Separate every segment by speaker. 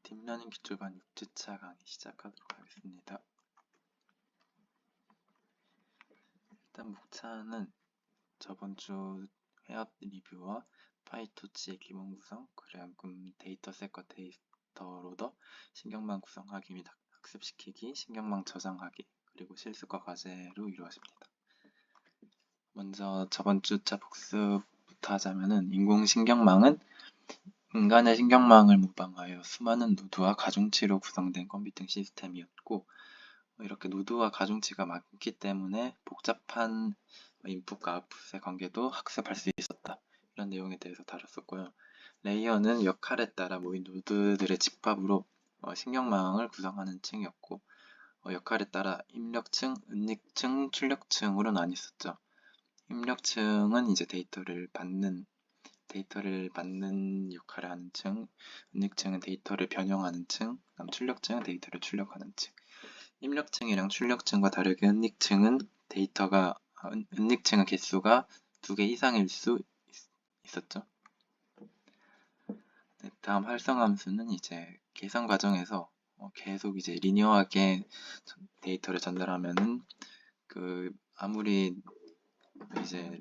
Speaker 1: 딥러닝 기초반 6주차 강의 시작하도록 하겠습니다. 일단 목차는 저번 주 회합 리뷰와 파이토치의 기본 구성, 그리고 데이터셋과 데이터 로더, 신경망 구성하기 및 학습시키기, 신경망 저장하기, 그리고 실습과 과제로 이루어집니다. 먼저 저번 주차 복습부터 하자면은 인공신경망은 인간의 신경망을 모방하여 수많은 노드와 가중치로 구성된 컴퓨팅 시스템이었고, 이렇게 노드와 가중치가 많기 때문에 복잡한 인풋과 아웃풋의 관계도 학습할 수 있었다. 이런 내용에 대해서 다뤘었고요. 레이어는 역할에 따라 모인 노드들의 집합으로 신경망을 구성하는 층이었고, 역할에 따라 입력층, 은닉층, 출력층으로 나뉘었었죠. 입력층은 이제 데이터를 받는 역할을 하는 층, 은닉층은 데이터를 변형하는 층, 그다음 출력층은 데이터를 출력하는 층. 입력층이랑 출력층과 다르게 은닉층은 개수가 2개 이상일 수 있었죠. 네, 다음 활성함수는 이제 계산 과정에서 계속 이제 리니어하게 데이터를 전달하면은 아무리 이제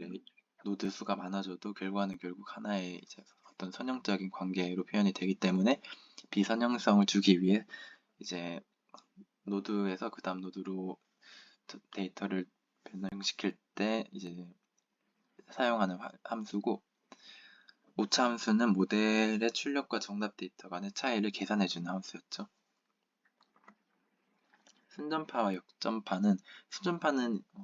Speaker 1: 노드 수가 많아져도 결과는 결국 하나의 이제 어떤 선형적인 관계로 표현이 되기 때문에 비선형성을 주기 위해 이제 노드에서 그 다음 노드로 데이터를 변형시킬 때 이제 사용하는 함수고, 오차 함수는 모델의 출력과 정답 데이터 간의 차이를 계산해주는 함수였죠. 순전파와 역전파는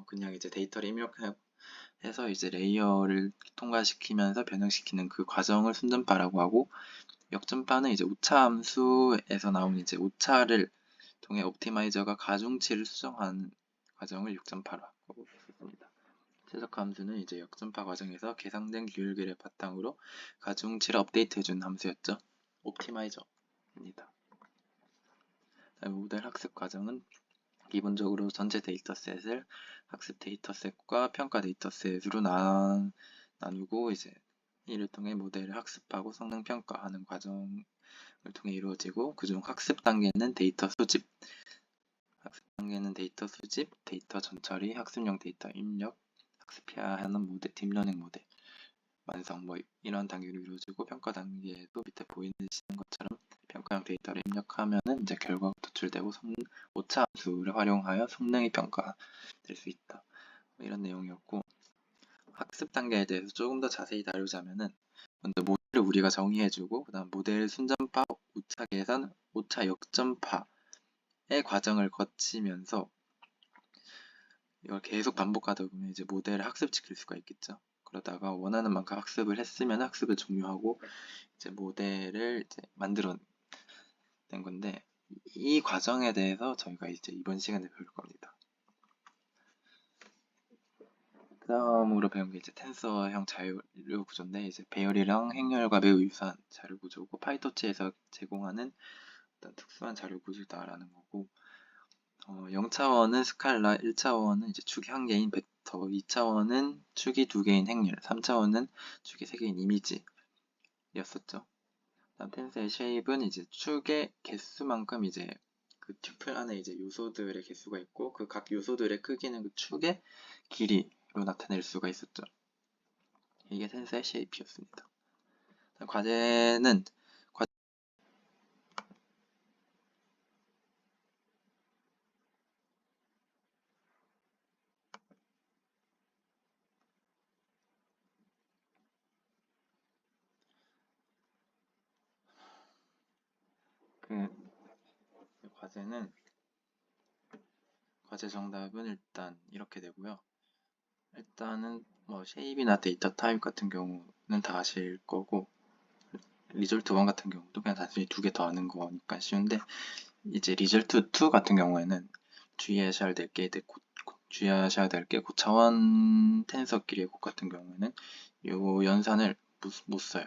Speaker 1: 그냥 이제 데이터를 입력해서 이제 레이어를 통과시키면서 변형시키는 그 과정을 순전파라고 하고, 역전파는 이제 오차 함수에서 나온 이제 오차를 통해 옵티마이저가 가중치를 수정하는 과정을 역전파라고 했습니다. 최적화 함수는 이제 역전파 과정에서 계산된 규율들을 바탕으로 가중치를 업데이트해주는 함수였죠. 옵티마이저입니다. 모델 학습 과정은 기본적으로 전체 데이터셋을 학습 데이터셋과 평가 데이터셋으로 나누고 이제 이를 통해 모델을 학습하고 성능 평가하는 과정을 통해 이루어지고, 그중 학습 단계는 데이터 수집, 데이터 전처리, 학습용 데이터 입력, 학습해야 하는 모델, 딥러닝 모델 완성, 이런 단계로 이루어지고, 평가 단계도 밑에 보이는 것처럼 평가형 데이터를 입력하면은 이제 결과가 도출되고 오차 함수를 활용하여 성능이 평가될 수 있다. 이런 내용이었고, 학습 단계에 대해서 조금 더 자세히 다루자면은 먼저 모델을 우리가 정의해주고, 그다음 모델 순전파, 오차 계산, 오차 역전파의 과정을 거치면서 이걸 계속 반복하다 보면 이제 모델을 학습시킬 수가 있겠죠. 그러다가 원하는 만큼 학습을 했으면 학습을 종료하고 이제 모델을 이제 만들어낸 건데, 이 과정에 대해서 저희가 이제 이번 시간에 배울 겁니다. 그 다음으로 배운 게 이제 텐서형 자료 구조인데, 이제 배열이랑 행렬과 매우 유사한 자료 구조고, 파이토치에서 제공하는 어떤 특수한 자료 구조다라는 거고, 0차원은 스칼라, 1차원은 이제 축이 1개인 벡터, 2차원은 축이 2개인 행렬, 3차원은 축이 3개인 이미지였었죠. 다음 텐서의 쉐입은 이제 축의 개수만큼 이제 그 튜플 안에 이제 요소들의 개수가 있고, 그 각 요소들의 크기는 그 축의 길이로 나타낼 수가 있었죠. 이게 텐서의 쉐입이었습니다. 과제는 과제 정답은 일단 이렇게 되고요. 일단은 쉐입이나 데이터 타입 같은 경우는 다 아실 거고, 리졸트 1 같은 경우도 그냥 단순히 2개 더 하는 거니까 쉬운데, 이제 리졸트 2 같은 경우에는 주의하셔야 될 게 고차원 텐서끼리의 곱 같은 경우에는 요 연산을 못 써요.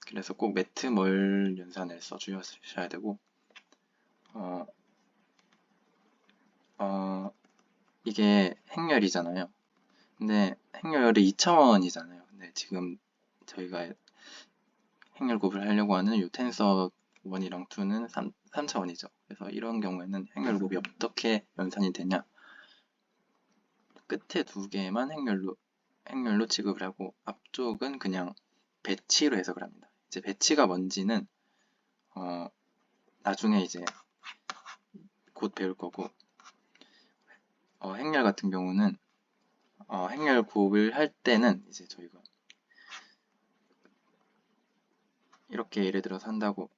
Speaker 1: 그래서 꼭 매트멀 연산을 써주셔야 되고, 이게 행렬이잖아요. 근데 행렬이 2차원이잖아요. 근데 지금 저희가 행렬 곱을 하려고 하는 이 텐서 1이랑 2는 3차원이죠. 그래서 이런 경우에는 행렬 곱이 어떻게 연산이 되냐? 끝에 두 개만 행렬로 취급을 하고 앞쪽은 그냥 배치로 해석을 합니다. 이제 배치가 뭔지는 나중에 이제 곧 배울 거고, 행렬 같은 경우는 행렬 곱을 할 때는 이제 저희가 이렇게 예를 들어서 한다고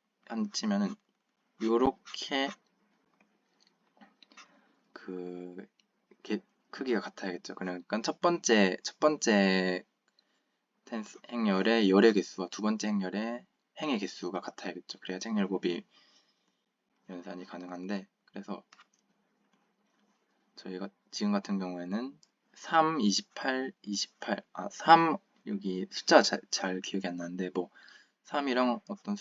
Speaker 1: 치면은 요렇게 크기가 같아야겠죠. 그러니까 첫 번째 행렬의 열의 개수와 두 번째 행렬의 행의 개수가 같아야겠죠. 그래야 행렬 곱이 연산이 가능한데, 그래서 저희가 지금 같은 경우에는 3, 28, 28, 3 여기 숫자 잘 기억이 안 나는데 뭐 3이랑 어떤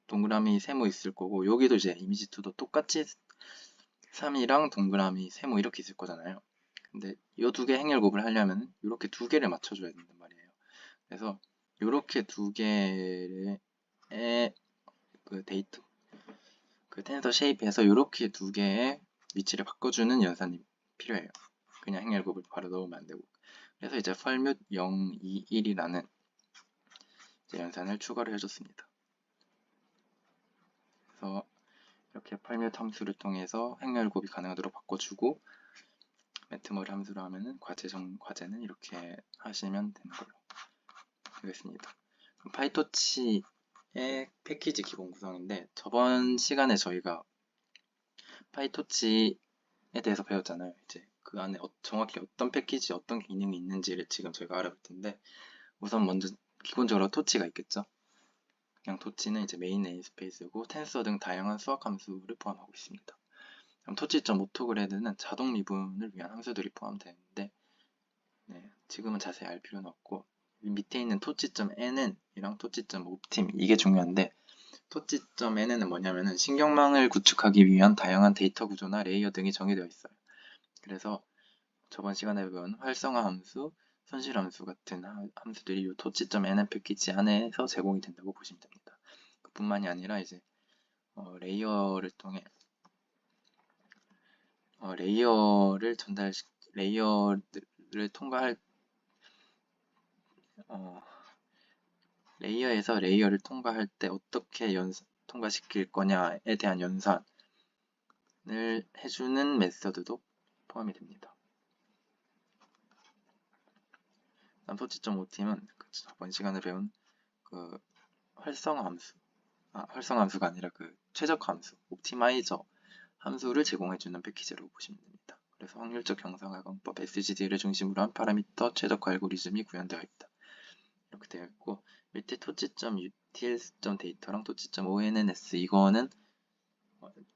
Speaker 1: 동그라미 세모 있을 거고, 여기도 이제 이미지2도 똑같이 3이랑 동그라미 세모 이렇게 있을 거잖아요. 근데 이 두 개 행렬 곱을 하려면 이렇게 두 개를 맞춰줘야 된단 말이에요. 그래서 이렇게 두 개의 텐서 쉐입에서 이렇게 두 개의 위치를 바꿔주는 연산이 필요해요. 그냥 행렬 곱을 바로 넣으면 안 되고. 그래서 이제 펄뮤트 0, 2, 1이라는 연산을 추가를 해줬습니다. 그래서 이렇게 펄뮤트 함수를 통해서 행렬 곱이 가능하도록 바꿔주고, 매트머리 함수로 하면은 과제는 이렇게 하시면 되는 걸로 되겠습니다. 그럼 파이토치의 패키지 기본 구성인데, 저번 시간에 저희가 파이토치에 대해서 배웠잖아요. 이제 그 안에 정확히 어떤 패키지, 어떤 기능이 있는지를 지금 저희가 알아볼 텐데, 우선 먼저 기본적으로 토치가 있겠죠. 그냥 토치는 이제 메인 네임스페이스고 텐서 등 다양한 수학 함수를 포함하고 있습니다. 그럼 토치.오토그레드는 자동 미분을 위한 함수들이 포함되는데, 지금은 자세히 알 필요는 없고, 밑에 있는 토치.nn 이랑 토치.옵팀 이게 중요한데, 토치.nn은 뭐냐면은 신경망을 구축하기 위한 다양한 데이터 구조나 레이어 등이 정의되어 있어요. 그래서 저번 시간에 배운 활성화 함수, 손실 함수 같은 함수들이 이 토치.nn 패키지 안에서 제공이 된다고 보시면 됩니다. 그뿐만이 아니라 이제 레이어를 통해 레이어를 통과할 레이어에서 레이어를 통과할 때 어떻게 통과시킬 거냐에 대한 연산을 해주는 메서드도 포함이 됩니다. 다음 토치.5팀은 저번 시간에 배운 그 활성화 함수가 아니라 그 최적화 함수, 옵티마이저 함수를 제공해주는 패키지라고 보시면 됩니다. 그래서 확률적 경상화공법 SGD를 중심으로 한 파라미터 최적화 알고리즘이 구현되어 있다. 이렇게 되어 있고, 밑에 토치.utils.data랑 토치.onns 이거는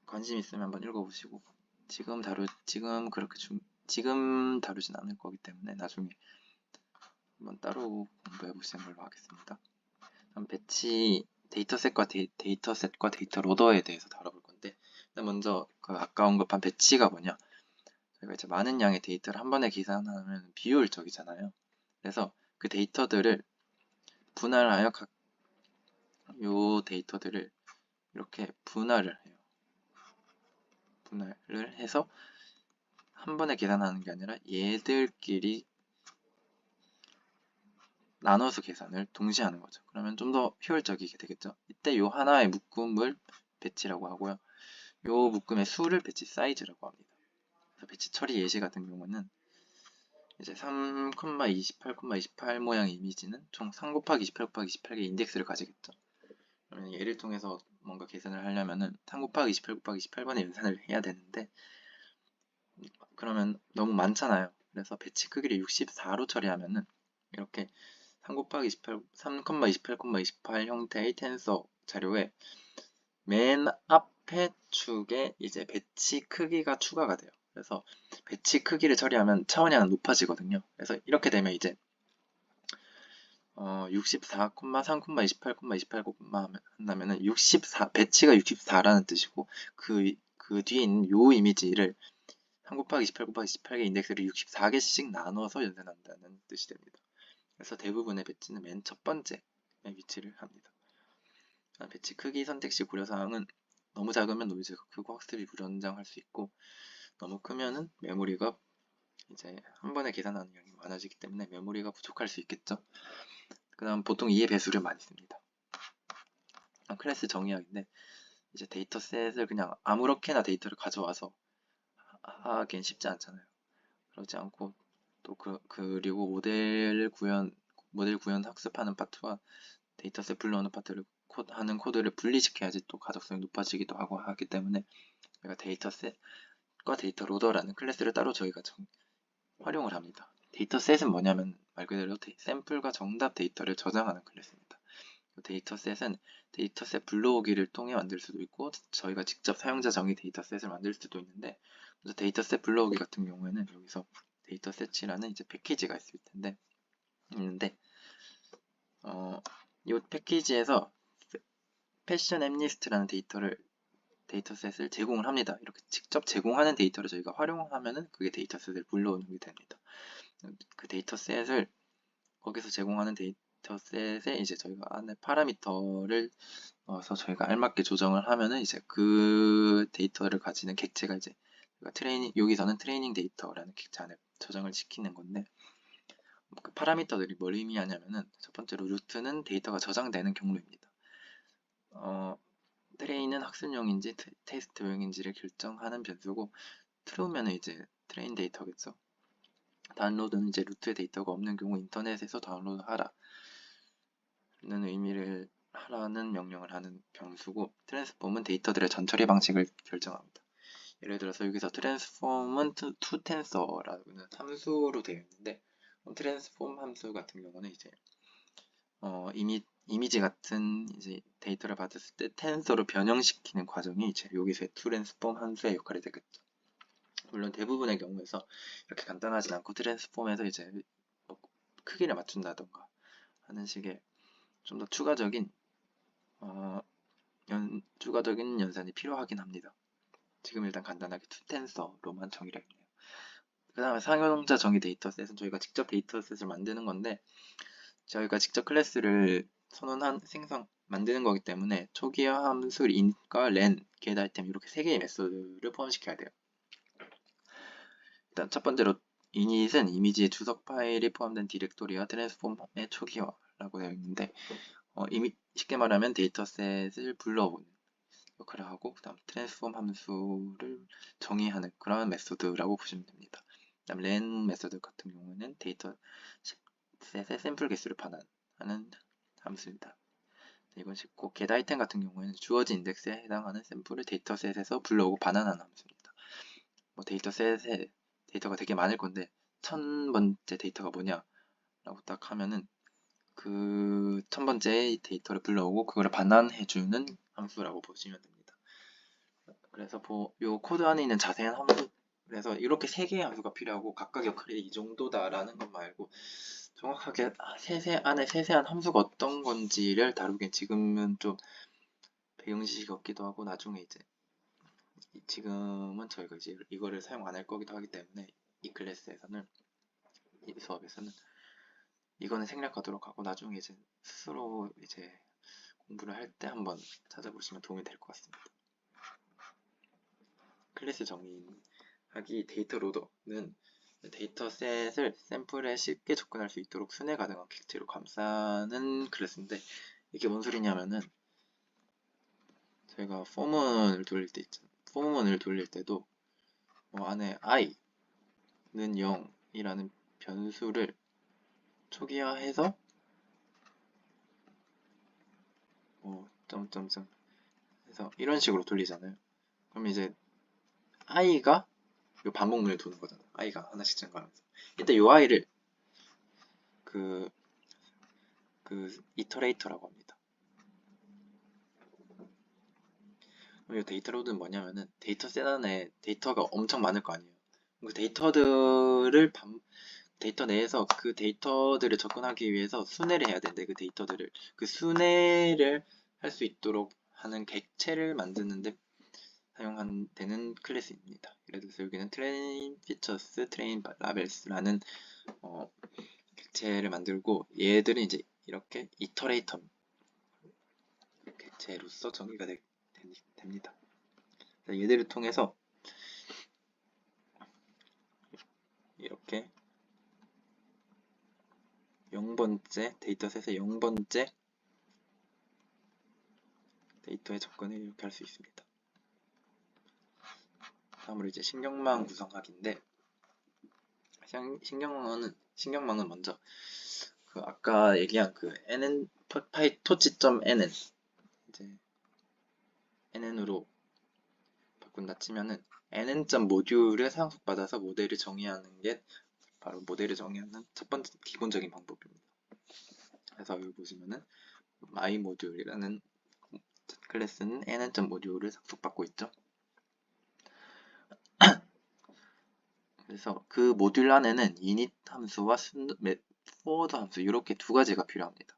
Speaker 1: 관심 있으면 한번 읽어보시고, 지금 다루진 않을 거기 때문에 나중에 한번 따로 공부해 보시는 걸로 하겠습니다. 다음 배치 데이터셋과 데이터 로더에 대해서 다뤄볼 건데, 먼저 아까 언급한 배치가 뭐냐? 저희가 이제 많은 양의 데이터를 한 번에 계산하면 비효율적이잖아요. 그래서 그 데이터들을 분할하여 요 데이터들을 이렇게 분할을 해요. 분할을 해서 한 번에 계산하는 게 아니라 얘들끼리 나눠서 계산을 동시에 하는 거죠. 그러면 좀 더 효율적이게 되겠죠. 이때 요 하나의 묶음을 배치라고 하고요. 요 묶음의 수를 배치 사이즈라고 합니다. 그래서 배치 처리 예시 같은 경우는 이제 3,28,28 모양의 이미지는 총 3 곱하기 28 곱하기 28개의 인덱스를 가지겠죠. 그러면 얘를 통해서 뭔가 계산을 하려면은 3 곱하기 28 곱하기 28번의 연산을 해야 되는데, 그러면 너무 많잖아요. 그래서 배치 크기를 64로 처리하면은 이렇게 3 곱하기 28, 3,28,28 형태의 텐서 자료에 맨 앞에 축에 이제 배치 크기가 추가가 돼요. 그래서 배치 크기를 처리하면 차원이 높아지거든요. 그래서 이렇게 되면 이제 64,3,28,28 한다면은 배치가 64라는 뜻이고, 그 뒤에 있는 요 이미지를 3 곱하기 28 곱하기 18개 인덱스를 64개씩 나눠서 연산한다는 뜻이 됩니다. 그래서 대부분의 배치는 맨 첫 번째 위치를 합니다. 배치 크기 선택 시 고려사항은 너무 작으면 노이즈가 크고 학습이 불안정할 수 있고, 너무 크면은 메모리가 이제 한 번에 계산하는 양이 많아지기 때문에 메모리가 부족할 수 있겠죠. 그 다음 보통 이해 배수를 많이 씁니다. 클래스 정의학인데, 이제 데이터셋을 그냥 아무렇게나 데이터를 가져와서 하기엔 쉽지 않잖아요. 그러지 않고 또 그리고 모델 구현 학습하는 파트와 데이터셋 불러오는 파트를 하는 코드를 분리시켜야지 또 가독성이 높아지기도 하고 하기 때문에, 저희가 데이터셋과 데이터 로더라는 클래스를 따로 저희가 활용을 합니다. 데이터셋은 뭐냐면 말 그대로 샘플과 정답 데이터를 저장하는 클래스입니다. 데이터셋은 데이터셋 불러오기를 통해 만들 수도 있고, 저희가 직접 사용자 정의 데이터셋을 만들 수도 있는데, 그래서 데이터셋 불러오기 같은 경우에는 여기서 데이터셋이라는 이제 패키지가 있는데, 이 패키지에서 패션 앱리스트라는 데이터셋을 제공을 합니다. 이렇게 직접 제공하는 데이터를 저희가 활용하면은 그게 데이터셋을 불러오는 게 됩니다. 그 데이터셋을 거기서 제공하는 데이터셋에 이제 저희가 안에 파라미터를 넣어서 저희가 알맞게 조정을 하면은 이제 그 데이터를 가지는 객체가 이제 여기서는 트레이닝 데이터라는 객체 안에 저장을 시키는 건데, 그 파라미터들이 뭘 의미하냐면은 첫 번째로 루트는 데이터가 저장되는 경로입니다. 트레인은 학습용인지 테스트용인지를 결정하는 변수고, 트루면은 이제 트레인 데이터겠죠. 다운로드는 이제 루트의 데이터가 없는 경우 인터넷에서 다운로드하라 는 의미를 하라는 명령을 하는 변수고, 트랜스폼은 데이터들의 전처리 방식을 결정합니다. 예를 들어서 여기서 트랜스폼은 toTensor라는 함수로 되어 있는데, 트랜스폼 함수 같은 경우는 이제 이미지 같은 이제 데이터를 받았을 때 텐서로 변형시키는 과정이 이제 여기서의 트랜스폼 함수의 역할이 되겠죠. 물론 대부분의 경우에서 이렇게 간단하진 않고, 트랜스폼에서 이제 뭐 크기를 맞춘다던가 하는 식의 좀 더 추가적인 연산이 필요하긴 합니다. 지금 일단 간단하게 투텐서로만 정의를 했네요. 그 다음에 사용자 정의 데이터셋은 저희가 직접 데이터셋을 만드는 건데, 저희가 직접 클래스를 만드는 거기 때문에 초기화 함수 in과 len, get 아이템 이렇게 세 개의 메소드를 포함시켜야 돼요. 일단 첫 번째로 init은 이미지의 주석 파일이 포함된 디렉토리와 트랜스폼의 초기화라고 되어 있는데, 쉽게 말하면 데이터셋을 불러오는 역할을 하고, 그 다음 트랜스폼 함수를 정의하는 그런 메소드라고 보시면 됩니다. 그 다음 len 메소드 같은 경우는 데이터셋의 샘플 개수를 반환하는 함수입니다. 이건 쉽고, get 아이템 같은 경우에는 주어진 인덱스에 해당하는 샘플을 데이터셋에서 불러오고 반환하는 함수입니다. 뭐 데이터셋에 데이터가 되게 많을 건데 1000번째 데이터가 뭐냐 라고 딱 하면은 그 1000번째 데이터를 불러오고 그거를 반환해주는 함수라고 보시면 됩니다. 그래서 요 코드 안에 있는 자세한 함수, 그래서 이렇게 세 개의 함수가 필요하고 각각 역할이 이 정도다라는 것 말고, 정확하게 세세한 함수가 어떤 건지를 다루긴 지금은 좀 배경 지식이 없기도 하고, 나중에 이제 지금은 저희가 이제 이거를 사용 안 할 거기도 하기 때문에 이 클래스에서는, 이 수업에서는 이거는 생략하도록 하고, 나중에 이제 스스로 이제 공부를 할 때 한번 찾아보시면 도움이 될 것 같습니다. 클래스 정의하기 데이터 로더는 데이터셋을 샘플에 쉽게 접근할 수 있도록 순회 가능한 객체로 감싸는 클래스인데, 이게 뭔 소리냐면은 저희가 포문을 돌릴 때도 안에 i는 0이라는 변수를 초기화해서 점점점 해서 이런 식으로 돌리잖아요. 그럼 이제 i가 요 반복문을 도는 거잖아요. i가 하나씩 증가하면서, 이때 요 i를 그 이터레이터라고 합니다. 그럼 이 데이터 로드는 뭐냐면은 데이터셋 안에 데이터가 엄청 많을 거 아니에요. 그 데이터 내에서 그 데이터들을 접근하기 위해서 순회를 해야 되는데, 그 순회를 할 수 있도록 하는 객체를 만드는데 사용되는 클래스입니다. 예를 들어서 여기는 트레인 피처스, 트레인 라벨스라는 객체를 만들고, 얘들은 이제 이렇게 이터레이터 제로서 정의가 됩니다. 얘들을 통해서 이렇게 0번째 데이터셋의 0번째 데이터에 접근을 이렇게 할 수 있습니다. 다음으로 이제 신경망 구성학인데, 신경망은 먼저 그 아까 얘기한 그 nn 파이토치.nn 이제 nn으로 바꾼다 치면은 nn.모듈을 상속받아서 모델을 정의하는 게 바로 모델을 정의하는 첫 번째 기본적인 방법입니다. 그래서 여기 보시면은 myModule이라는 클래스는 nn.모듈을 상속받고 있죠. 그래서 그 모듈 안에는 init 함수와 forward 함수 이렇게 두 가지가 필요합니다.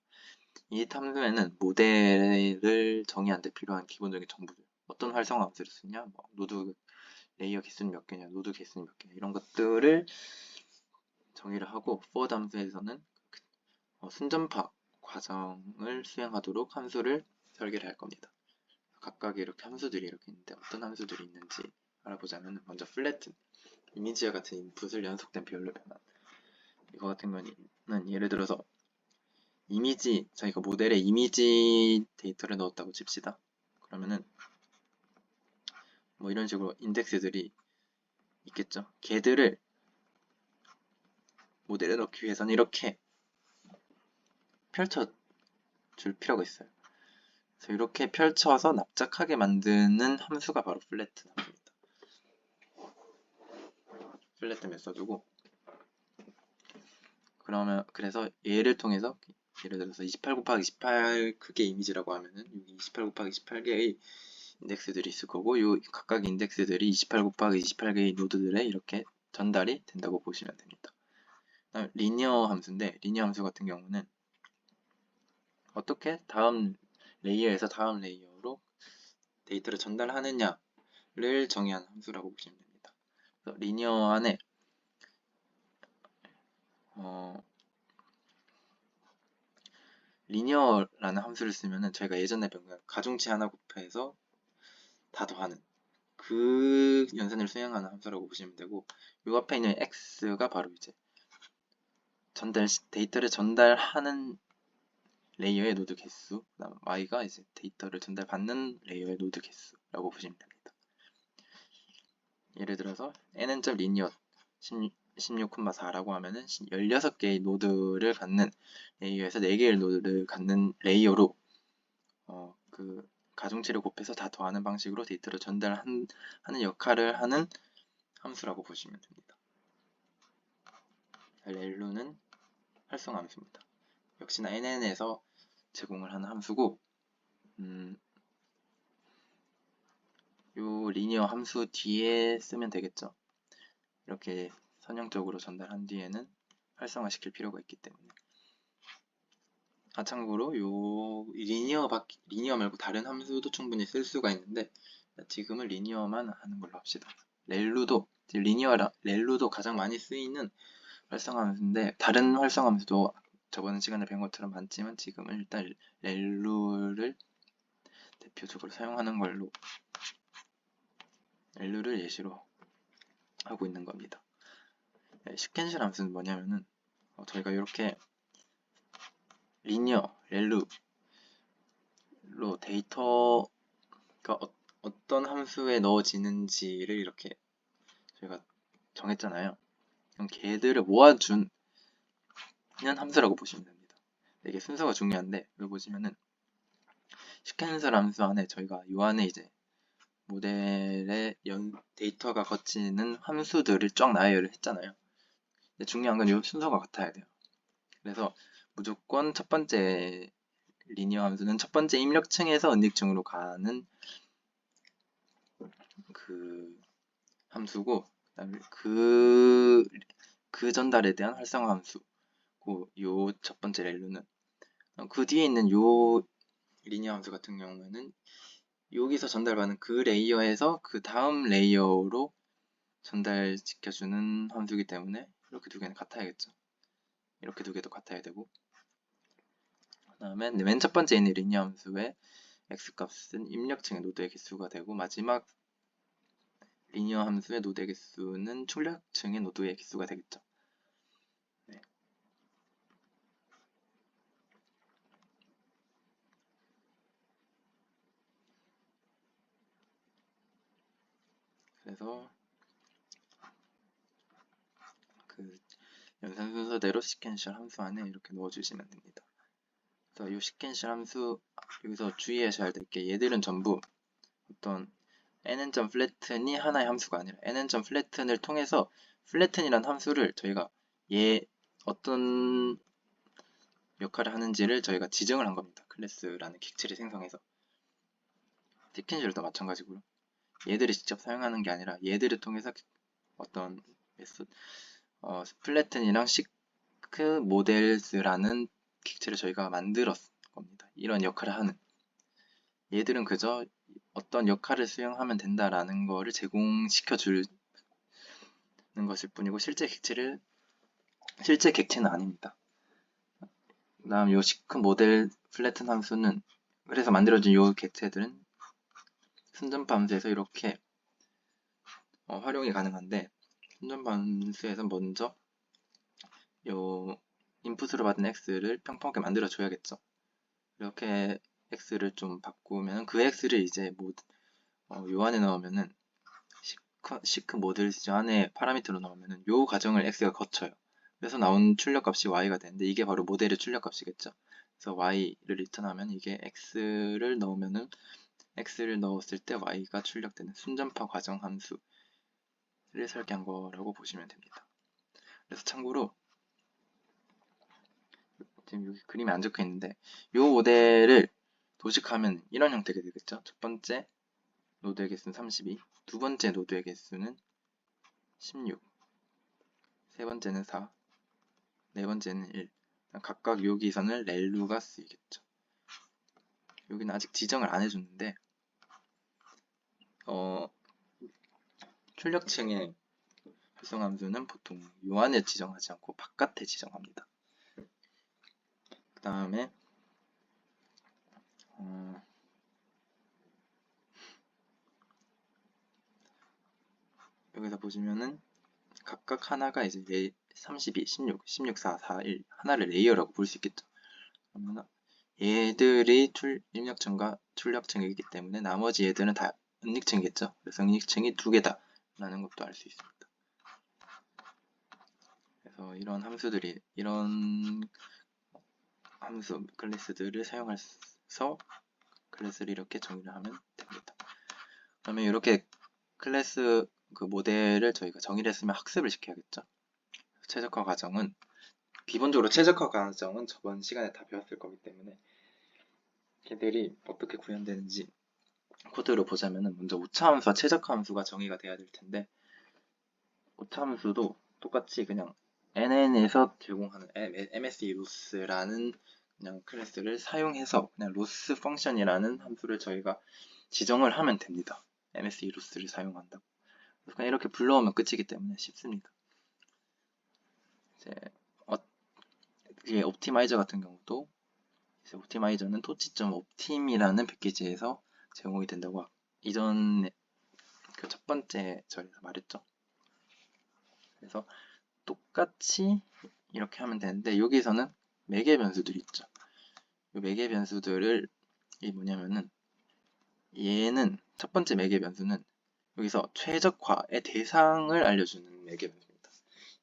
Speaker 1: init 함수에는 모델을 정의하는 데 필요한 기본적인 정보들, 어떤 활성화 함수를 쓰냐, 뭐 노드 레이어 개수는 몇 개냐, 노드 개수는 몇 개냐, 이런 것들을 정의를 하고, forward 함수에서는 순전파 과정을 수행하도록 함수를 설계를 할 겁니다. 각각의 이렇게 함수들이 이렇게 있는데 어떤 함수들이 있는지 알아보자면, 먼저 flatten, 이미지와 같은 인풋을 연속된 비율로 변환. 이거 같은 경우는 예를 들어서 저희가 모델에 이미지 데이터를 넣었다고 칩시다. 그러면은 뭐 이런 식으로 인덱스들이 있겠죠. 걔들을 모델에 넣기 위해서는 이렇게 펼쳐 줄 필요가 있어요. 그래서 이렇게 펼쳐서 납작하게 만드는 함수가 바로 flatten 함수입니다. flatten 메서드고, 그래서 얘를 통해서 예를 들어서 28 곱하기 28 크기의 이미지라고 하면은 여기 28 곱하기 28개의 인덱스들이 있을 거고, 요 각각 인덱스들이 28 곱하기 28개의 노드들에 이렇게 전달이 된다고 보시면 됩니다. 그다음 리니어 함수인데, 리니어 함수 같은 경우는 어떻게 다음 레이어에서 다음 레이어로 데이터를 전달하느냐를 정의하는 함수라고 보시면 됩니다. 그래서 리니어 안에 리니어라는 함수를 쓰면은 저희가 예전에 배운 가중치 하나 곱해서 다 더하는 그 연산을 수행하는 함수라고 보시면 되고, 요 앞에 있는 x가 바로 이제 데이터를 전달하는 레이어의 노드 개수, 그다음 y가 이제 데이터를 전달받는 레이어의 노드 개수라고 보시면 됩니다. 예를 들어서 nn.linear 16,4라고 하면은 16개의 노드를 갖는 레이어에서 4개의 노드를 갖는 레이어로 그 가중치를 곱해서 다 더하는 방식으로 데이터를 전달하는 역할을 하는 함수라고 보시면 됩니다. 렐루는 활성화 함수입니다. 역시나 nn에서 제공을 하는 함수고, 요 리니어 함수 뒤에 쓰면 되겠죠. 이렇게 선형적으로 전달한 뒤에는 활성화 시킬 필요가 있기 때문에. 참고로 요 리니어 말고 다른 함수도 충분히 쓸 수가 있는데, 지금은 리니어만 하는 걸로 합시다. 렐루도 가장 많이 쓰이는 활성화 함수인데, 다른 활성화 함수도 저번 시간에 배운 것처럼 많지만 지금은 일단 렐루를 대표적으로 사용하는 걸로, 렐루를 예시로 하고 있는 겁니다. 시퀀셜 함수는 뭐냐면은 저희가 이렇게 리니어, 렐루로 데이터가 어떤 함수에 넣어지는지를 이렇게 저희가 정했잖아요. 그럼 걔들을 모아주는 함수라고 보시면 됩니다. 이게 순서가 중요한데, 여기 보시면은 시퀀셜 함수 안에 저희가 이 안에 이제 모델의 데이터가 거치는 함수들을 쫙 나열을 했잖아요. 근데 중요한 건 이 순서가 같아야 돼요. 그래서 무조건 첫 번째 리니어 함수는 첫 번째 입력층에서 은닉층으로 가는 그 함수고, 그다음에 그 전달에 대한 활성화 함수고, 요 첫 번째 렐루는 그 뒤에 있는 요 리니어 함수 같은 경우에는 여기서 전달받는 그 레이어에서 그 다음 레이어로 전달시켜주는 함수이기 때문에 이렇게 두 개는 같아야겠죠. 이렇게 두 개도 같아야 되고, 그 다음에 맨 첫 번째 있는 리니어 함수에 x값은 입력층의 노드의 개수가 되고 마지막 리니어 함수의 노드의 개수는 출력층의 노드의 개수가 되겠죠. 네. 그래서 그 연산 순서대로 시퀀셜 함수 안에 이렇게 넣어주시면 됩니다. 그래서 이 시퀀셜 함수 여기서 주의하셔야 될 게 얘들은 전부 어떤 nn.flatten이 하나의 함수가 아니라 nn.flatten을 통해서 flatten이라는 함수를 저희가 얘 어떤 역할을 하는지를 저희가 지정을 한 겁니다. 클래스라는 객체를 생성해서 시퀀셜도 마찬가지고요. 얘들이 직접 사용하는 게 아니라 얘들을 통해서 어떤 플래튼이랑 시크 모델스라는 객체를 저희가 만들었 겁니다. 이런 역할을 하는 얘들은 그저 어떤 역할을 수행하면 된다라는 거를 제공시켜 주는 것일 뿐이고 실제 객체는 아닙니다. 그 다음 요 시크 모델 플래튼 함수는 그래서 만들어진 요 객체들은 순전파 함수에서 이렇게 활용이 가능한데 순전파 함수에서 먼저 요 인풋으로 받은 x를 평평하게 만들어 줘야겠죠. 이렇게 x를 좀 바꾸면 그 x를 이제 요 안에 넣으면은 시크 모델 안에 파라미터로 넣으면은 요 과정을 x가 거쳐요. 그래서 나온 출력값이 y가 되는데 이게 바로 모델의 출력값이겠죠. 그래서 y를 리턴하면 이게 x를 넣었을 때 y가 출력되는 순전파 과정 함수를 설계한 거라고 보시면 됩니다. 그래서 참고로 지금 여기 그림이 안 적혀 있는데 이 모델을 도식하면 이런 형태가 되겠죠. 첫 번째 노드의 개수는 32, 두 번째 노드의 개수는 16, 세 번째는 4, 네 번째는 1. 각각 여기서는 렐루가 쓰이겠죠. 여기는 아직 지정을 안 해줬는데 출력층의 활성함수는 보통 요 안에 지정하지 않고 바깥에 지정합니다. 그 다음에 여기서 보시면은 각각 하나가 이제 32, 16, 16, 4, 4, 1 하나를 레이어라고 볼 수 있겠죠. 그러면 얘들이 입력층과 출력층이기 때문에 나머지 얘들은 다 은닉층이겠죠. 그래서 은닉층이 두 개다 라는 것도 알 수 있습니다. 그래서 이런 함수 클래스들을 사용해서 클래스를 이렇게 정의를 하면 됩니다. 그러면 이렇게 클래스 그 모델을 저희가 정의를 했으면 학습을 시켜야겠죠. 최적화 과정은 기본적으로 최적화 과정은 저번 시간에 다 배웠을 거기 때문에 걔들이 어떻게 구현되는지 코드로 보자면은 먼저 오차 함수와 최적화 함수가 정의가 돼야 될 텐데 오차 함수도 똑같이 그냥 NN에서 제공하는 MSE 로스라는 그냥 클래스를 사용해서 그냥 로스 펑션이라는 함수를 저희가 지정을 하면 됩니다. MSE 로스를 사용한다고. 그냥 이렇게 불러오면 끝이기 때문에 쉽습니다. 이제 옵티마이저 같은 경우도 이제 옵티마이저는 토치.optim이라는 패키지에서 제공이 된다고 이전에 그 첫 번째 절에서 말했죠. 그래서 똑같이 이렇게 하면 되는데 여기서는 매개 변수들이 있죠. 이 매개 변수들을 이 뭐냐면은 얘는 첫 번째 매개 변수는 여기서 최적화의 대상을 알려주는 매개 변수입니다.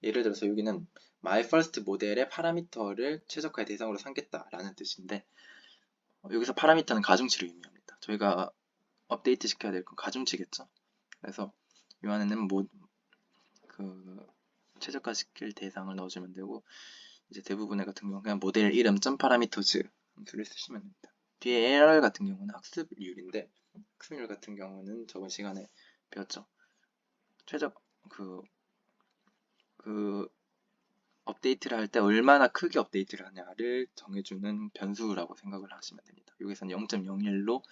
Speaker 1: 예를 들어서 여기는 my first 모델의 파라미터를 최적화의 대상으로 삼겠다라는 뜻인데 여기서 파라미터는 가중치를 의미합니다. 저희가 업데이트 시켜야 될 건 가중치겠죠. 그래서 이 안에는 최적화 시킬 대상을 넣어주면 되고 이제 대부분의 같은 경우는 그냥 모델 이름 .parameters 함수를 쓰시면 됩니다. 뒤에 ARR 같은 경우는 학습률인데 학습률 같은 경우는 저번 시간에 배웠죠. 업데이트를 할 때 얼마나 크게 업데이트를 하냐를 정해주는 변수라고 생각을 하시면 됩니다. 여기서는 0.01로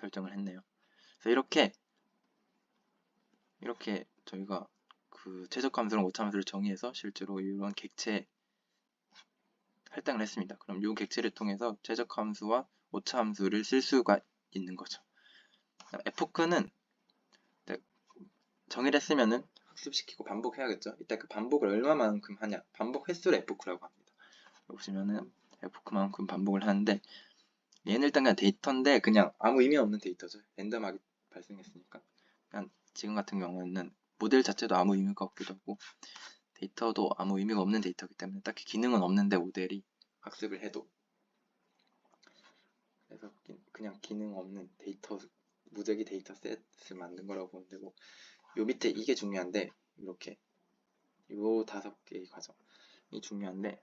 Speaker 1: 설정을 했네요. 그래서 이렇게 저희가 그 최적화 함수랑 오차 함수를 정의해서 실제로 이런 객체 할당을 했습니다. 그럼 이 객체를 통해서 최적화 함수와 오차 함수를 쓸 수가 있는 거죠. f크는 정의를 했으면은 학습시키고 반복해야겠죠. 이따 그 반복을 얼마만큼 하냐, 반복 횟수를 f크라고 합니다. 보시면은 f크만큼 반복을 하는데, 얘는 일단 그냥 데이터인데 그냥 아무 의미 없는 데이터죠. 랜덤하게 발생했으니까. 그냥 지금 같은 경우는 모델 자체도 아무 의미가 없기도 하고 데이터도 아무 의미가 없는 데이터이기 때문에 딱히 기능은 없는데 모델이 학습을 해도, 그래서 그냥 기능 없는 데이터, 무작위 데이터 셋을 만든 거라고 보면 되고, 요 밑에 이게 중요한데, 이렇게 요 5개의 과정이 중요한데,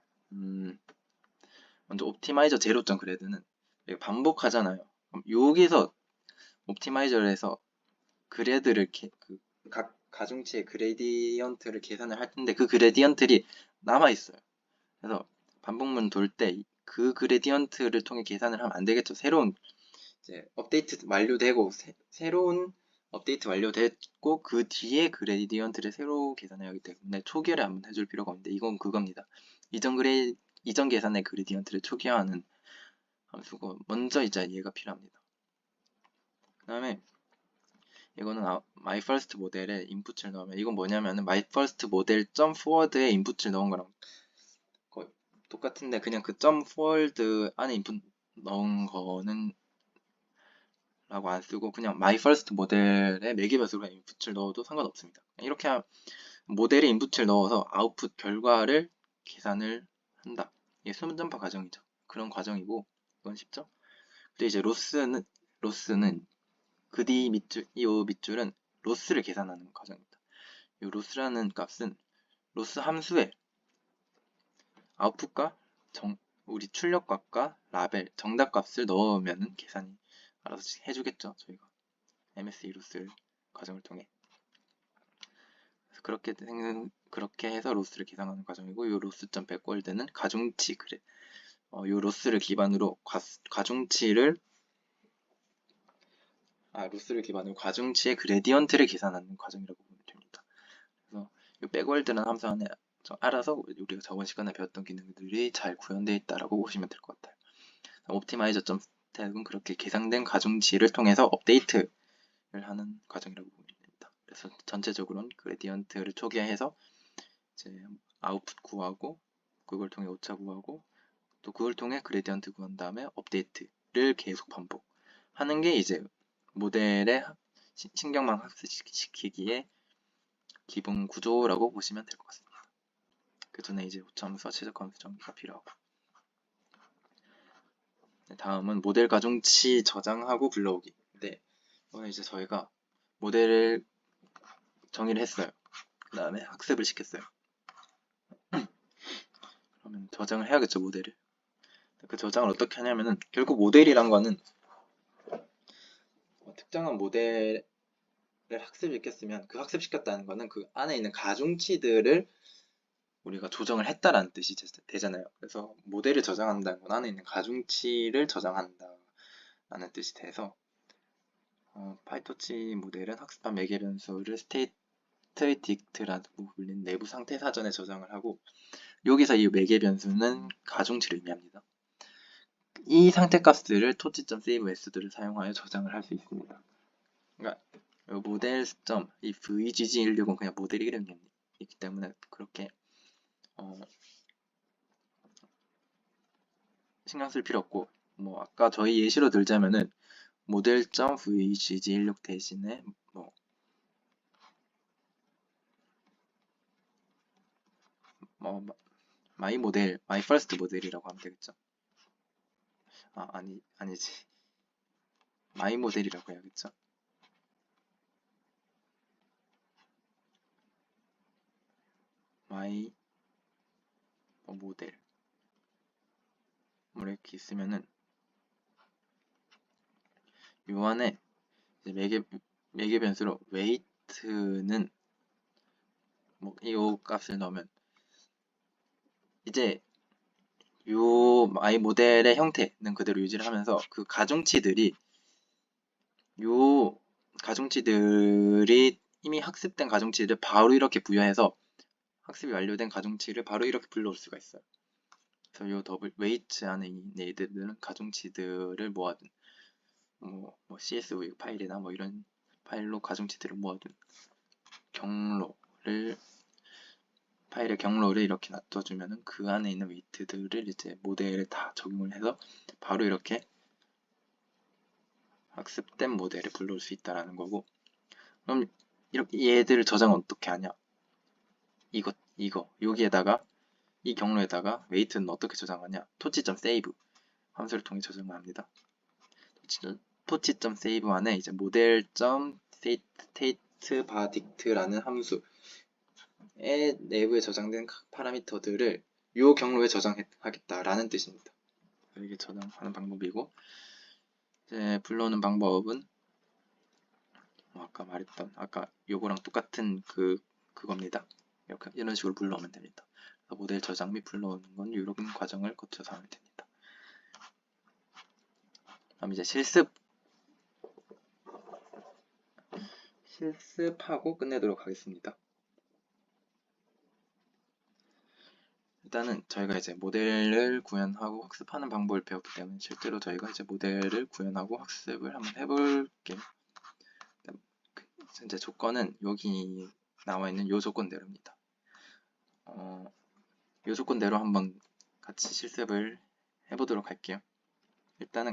Speaker 1: 먼저 옵티마이저 제로점 그래드는 반복하잖아요. 그럼 여기서 옵티마이저를 해서 그래드를 각 가중치의 그레디언트를 계산을 할 텐데, 그 그레디언트를 남아 있어요. 그래서 반복문 돌 때 그 그레디언트를 통해 계산을 하면 안 되겠죠. 새로운 이제 업데이트 완료되고 새로운 업데이트 완료됐고 그 뒤에 그레디언트를 새로 계산해야 하기 때문에 초기화를 한번 해줄 필요가 없는데, 이건 그겁니다. 이전 계산의 그레디언트를 초기화하는 함수고, 먼저 이제 얘가 필요합니다. 그 다음에 이거는 my first 모델에 인풋을 넣으면, 이건 뭐냐면은 my first model 점 forward에 인풋을 넣은 거랑 거의 똑같은데, 그냥 그 점 forward 안에 인풋 넣은 거는 라고 안 쓰고 그냥 my first 모델에 매개변수로 인풋을 넣어도 상관없습니다. 이렇게 모델에 인풋을 넣어서 아웃풋 결과를 계산을 한다. 이게 수문전파 과정이죠. 그런 과정이고, 이건 쉽죠? 근데 이제 로스는 그 뒤 밑줄, 이 밑줄은 로스를 계산하는 과정입니다. 이 로스라는 값은 로스 함수에 아웃풋과 우리 출력값과 라벨, 정답값을 넣으면 계산이 알아서 해주겠죠. 저희가 MSE 로스 과정을 통해. 그렇게 해서 로스를 계산하는 과정이고, 이 로스점 백월드는 가중치 그래. 이 로스를 기반으로 로스를 기반으로 가중치의 그레디언트를 계산하는 과정이라고 보면 됩니다. 그래서 이 백월드라는 함수 안에 알아서 우리가 저번 시간에 배웠던 기능들이 잘 구현되어 있다라고 보시면 될 것 같아요. 옵티마이저 점 스택은 그렇게 계산된 가중치를 통해서 업데이트를 하는 과정이라고 보면 됩니다. 그래서 전체적으로는 그레디언트를 초기화해서 이제 아웃풋 구하고, 그걸 통해 오차 구하고, 또 그걸 통해 그레디언트 구한 다음에 업데이트를 계속 반복하는 게 이제 모델의 신경망 학습시키기의 기본 구조라고 보시면 될 것 같습니다. 그 전에 이제 오차함수와 최적함수 정리가 필요하고, 다음은 모델 가중치 저장하고 불러오기. 네, 이거는 이제 저희가 모델을 정의를 했어요. 그 다음에 학습을 시켰어요. 그러면 저장을 해야겠죠, 모델을. 그 저장을 어떻게 하냐면은, 결국 모델이란 거는 특정한 모델을 학습시켰으면 그 학습시켰다는 거는 그 안에 있는 가중치들을 우리가 조정을 했다라는 뜻이 되잖아요. 그래서 모델을 저장한다는 건 안에 있는 가중치를 저장한다라는 뜻이 돼서, 파이토치 모델은 학습한 매개 변수를 스테이트딕트라고 불리는 내부 상태 사전에 저장을 하고, 여기서 이 매개 변수는 가중치를 의미합니다. 이 상태 값들을 토치.saveS들을 사용하여 저장을 할 수 있습니다. 그러니까 모델.점 이 VGG16은 그냥 모델 이름이기 때문에 그렇게 신경 쓸 필요 없고, 뭐 아까 저희 예시로 들자면은 모델.vgg16 대신에 마이 모델, 마이 퍼스트 모델이라고 하면 되겠죠. 아니지. 마이 모델이라고 해야겠죠. 마이 모델 이렇게 있으면은 요 안에 이제 매개 변수로 weight는 이 값을 넣으면 이제 요 마이 모델의 형태는 그대로 유지를 하면서 그 가중치들이 이미 학습된 가중치를 바로 이렇게 부여해서 학습이 완료된 가중치를 바로 이렇게 불러올 수가 있어요. 그래서 요 더블 웨이츠 안에 있는 얘들은 가중치들을 모아둔 뭐 CSV 파일이나 뭐 이런 파일로 가중치들을 모아둔 경로를 파일의 경로를 이렇게 놔둬주면은 그 안에 있는 웨이트들을 이제 모델에 다 적용을 해서 바로 이렇게 학습된 모델을 불러올 수 있다라는 거고. 그럼 이렇게 얘들을 저장은 어떻게 하냐? 이거 여기에다가 이 경로에다가 웨이트는 어떻게 저장하냐? 토치.save 함수를 통해 저장을 합니다. 토치.save 안에 이제 model.stateVerdict라는 함수의 내부에 저장된 각 파라미터들을 이 경로에 저장하겠다라는 뜻입니다. 이게 저장하는 방법이고, 이제 불러오는 방법은 아까 말했던 아까 요거랑 똑같은 그겁니다. 이렇게 이런 식으로 불러오면 됩니다. 모델 저장 및 불러오는 건 이런 과정을 거쳐서 하면 됩니다. 그럼 이제 실습하고 끝내도록 하겠습니다. 일단은 저희가 이제 모델을 구현하고 학습하는 방법을 배웠기 때문에 실제로 저희가 이제 모델을 구현하고 학습을 한번 해볼게요. 현재 조건은 여기 나와 있는 요 조건대로입니다. 요 조건대로 한번 같이 실습을 해보도록 할게요. 일단은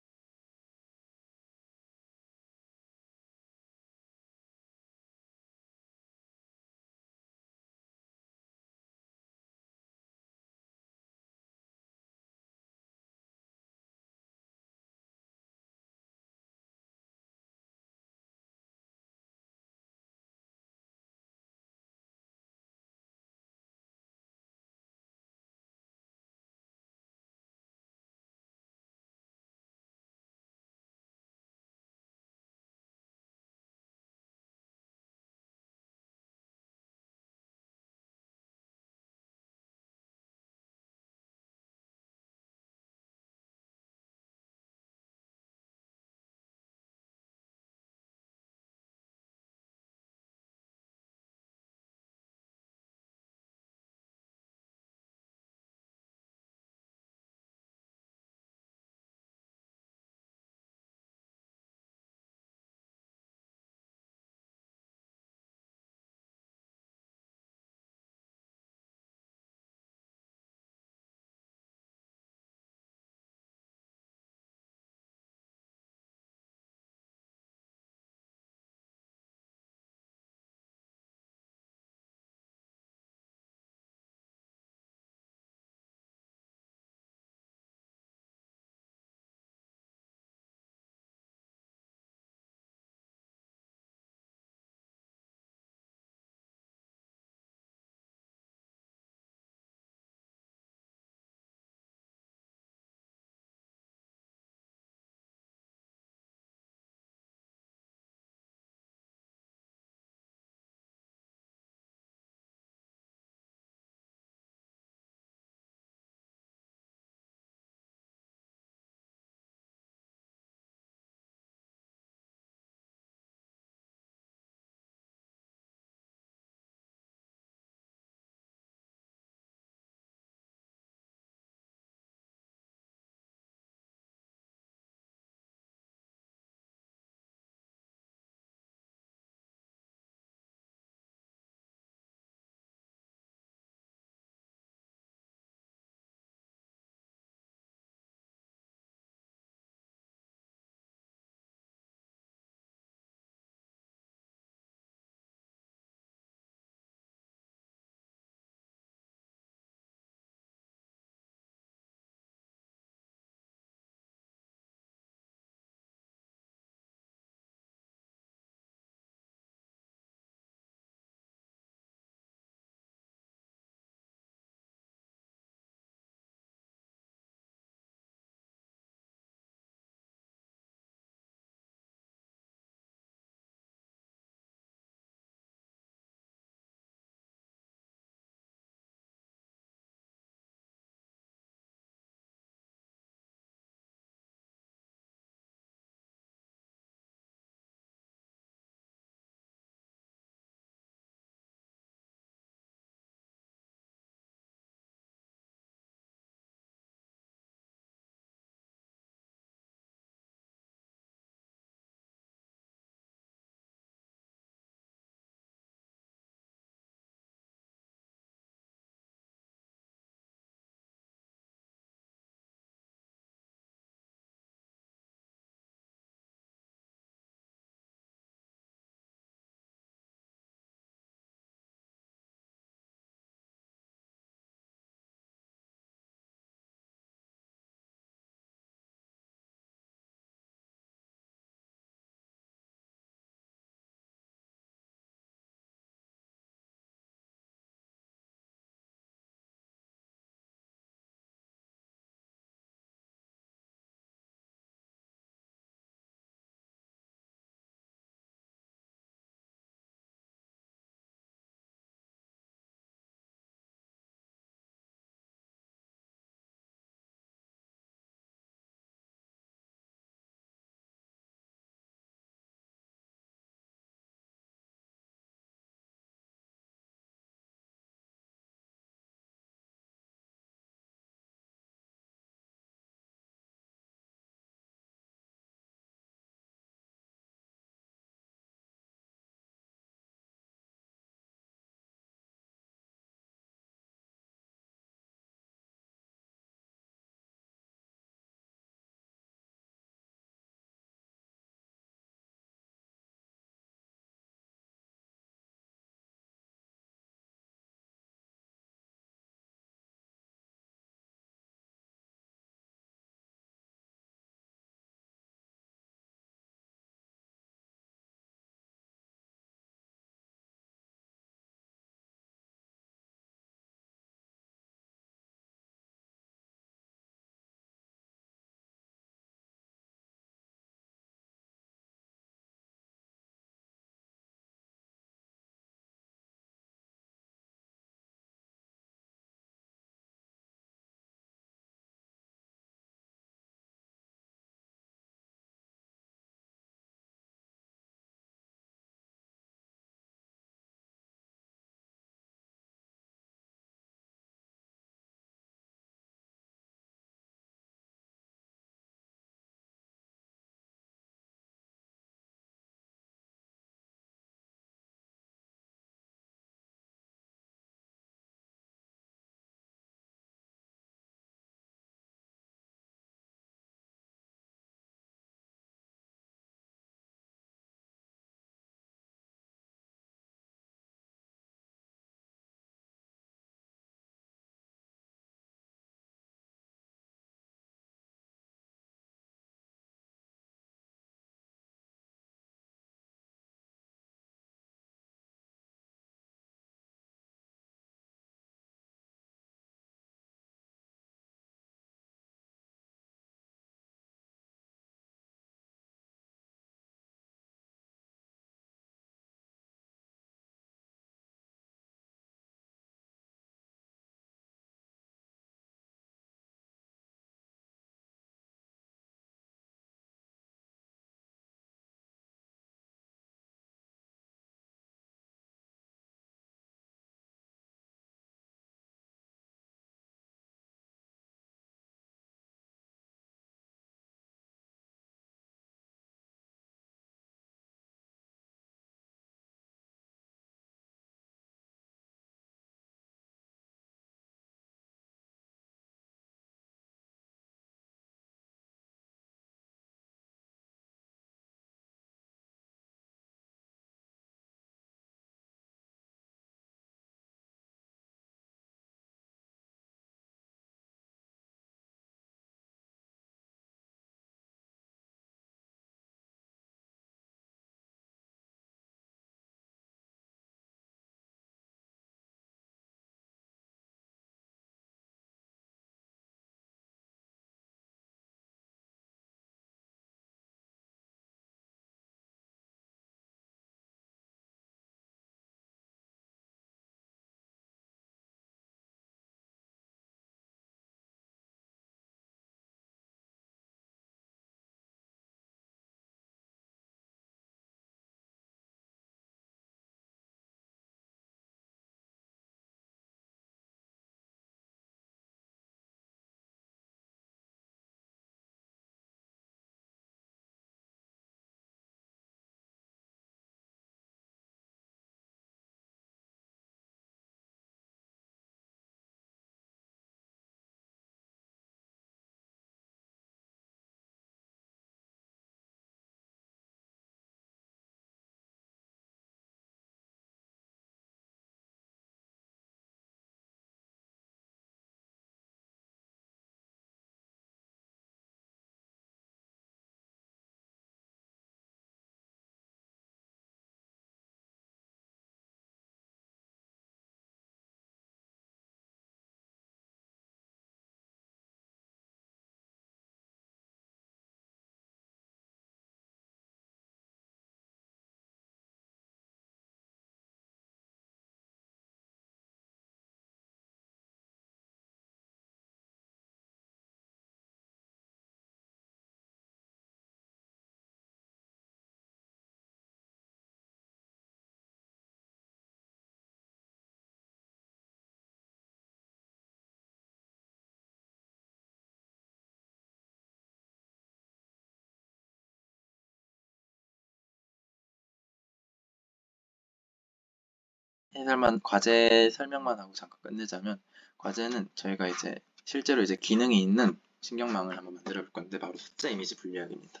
Speaker 1: 과제 설명만 하고 잠깐 끝내자면, 과제는 저희가 이제 실제로 이제 기능이 있는 신경망을 한번 만들어 볼 건데, 바로 숫자 이미지 분리하기입니다.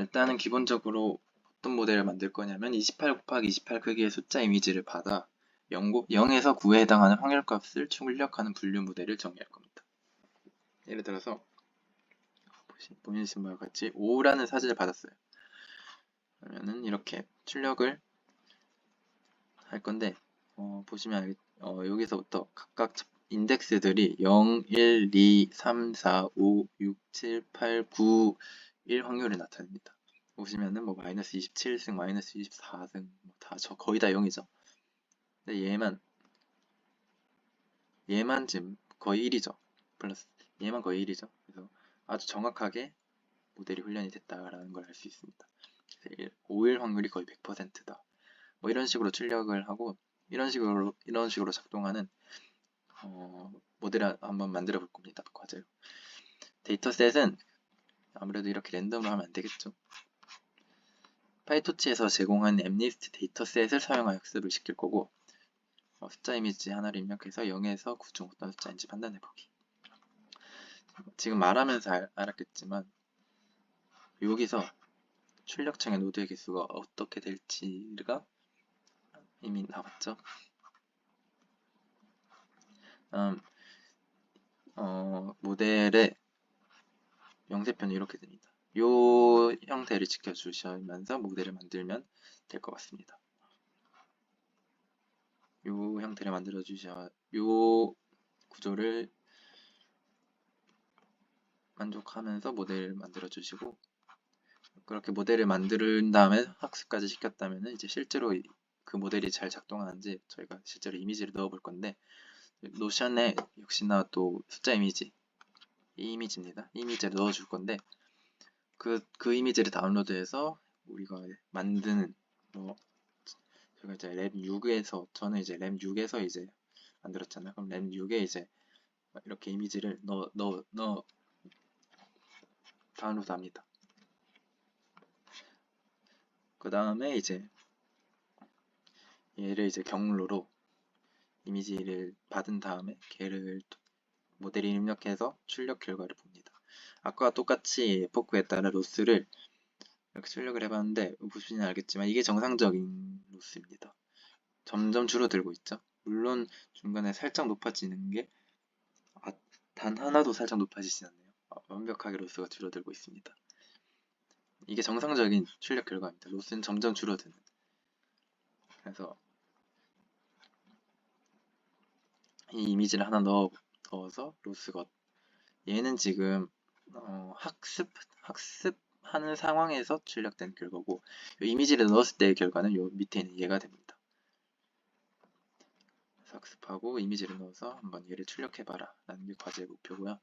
Speaker 1: 일단은 기본적으로 어떤 모델을 만들 거냐면 28 곱하기 28 크기의 숫자 이미지를 받아 0에서 9에 해당하는 확률값을 출력하는 분류 모델을 정의할 겁니다. 예를 들어서 보이시는 바와 같이 5라는 사진을 받았어요. 그러면은 이렇게 출력을 할 건데, 보시면 여기서부터 각각 인덱스들이 0, 1, 2, 3, 4, 5, 6, 7, 8, 9, 1 확률이 나타납니다. 보시면은 뭐 마이너스 27승, 마이너스 24승 거의 다 0이죠. 근데 얘만 지금 거의 1이죠. 플러스 얘만 거의 1이죠. 그래서 아주 정확하게 모델이 훈련이 됐다라는 걸 알 수 있습니다. 5일 확률이 거의 100%다. 뭐 이런 식으로 출력을 하고 이런 식으로 작동하는 모델을 한번 만들어 볼 겁니다. 과제로. 데이터셋은 아무래도 이렇게 랜덤으로 하면 안 되겠죠. 파이토치에서 제공한 엠리스트 데이터셋을 사용하여 학습을 시킬 거고, 숫자 이미지 하나를 입력해서 0에서 9 중 어떤 숫자인지 판단해 보기. 지금 말하면서 알았겠지만 여기서 출력창의 노드의 개수가 어떻게 될지가 이미 나왔죠. 모델의 명세표는 이렇게 됩니다. 이 형태를 지켜주시면서 모델을 만들면 될 것 같습니다. 이 형태를 만들어주셔야 이 구조를 만족하면서 모델을 만들어주시고, 그렇게 모델을 만든 다음에 학습까지 시켰다면 이제 실제로 그 모델이 잘 작동하는지 저희가 실제로 이미지를 넣어볼 건데, 노션에 역시나 또 숫자 이미지, 이 이미지입니다. 이 이미지를 넣어줄 건데, 그 이미지를 다운로드해서 우리가 만드는 제가 이제 램 6에서 저는 이제 램 6에서 이제 만들었잖아요. 그럼 램 6에 이제 이렇게 이미지를 넣어 다운로드합니다. 그 다음에 이제 얘를 이제 경로로 이미지를 받은 다음에 걔를 모델에 입력해서 출력 결과를 봅니다. 아까와 똑같이 포크에 따라 로스를 이렇게 출력을 해봤는데 보시면 알겠지만 이게 정상적인 로스입니다. 점점 줄어들고 있죠. 물론 중간에 살짝 높아지는 게 단 하나도 살짝 높아지진 않네요. 완벽하게 로스가 줄어들고 있습니다. 이게 정상적인 출력 결과입니다. 로스는 점점 줄어드는. 그래서 이 이미지를 하나 넣어서 로스가 얘는 지금 학습하는 상황에서 출력된 결과고, 이 이미지를 넣었을 때의 결과는 요 밑에 있는 얘가 됩니다. 그래서 학습하고 이미지를 넣어서 한번 얘를 출력해봐라 라는 게 과제의 목표고요.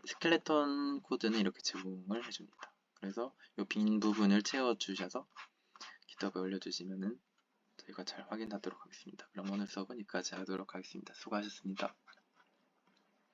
Speaker 1: 스켈레톤 코드는 이렇게 제공을 해줍니다. 그래서 이 빈 부분을 채워주셔서 GitHub에 올려주시면은 저희가 잘 확인하도록 하겠습니다. 그럼 오늘 수업은 여기까지 하도록 하겠습니다. 수고하셨습니다.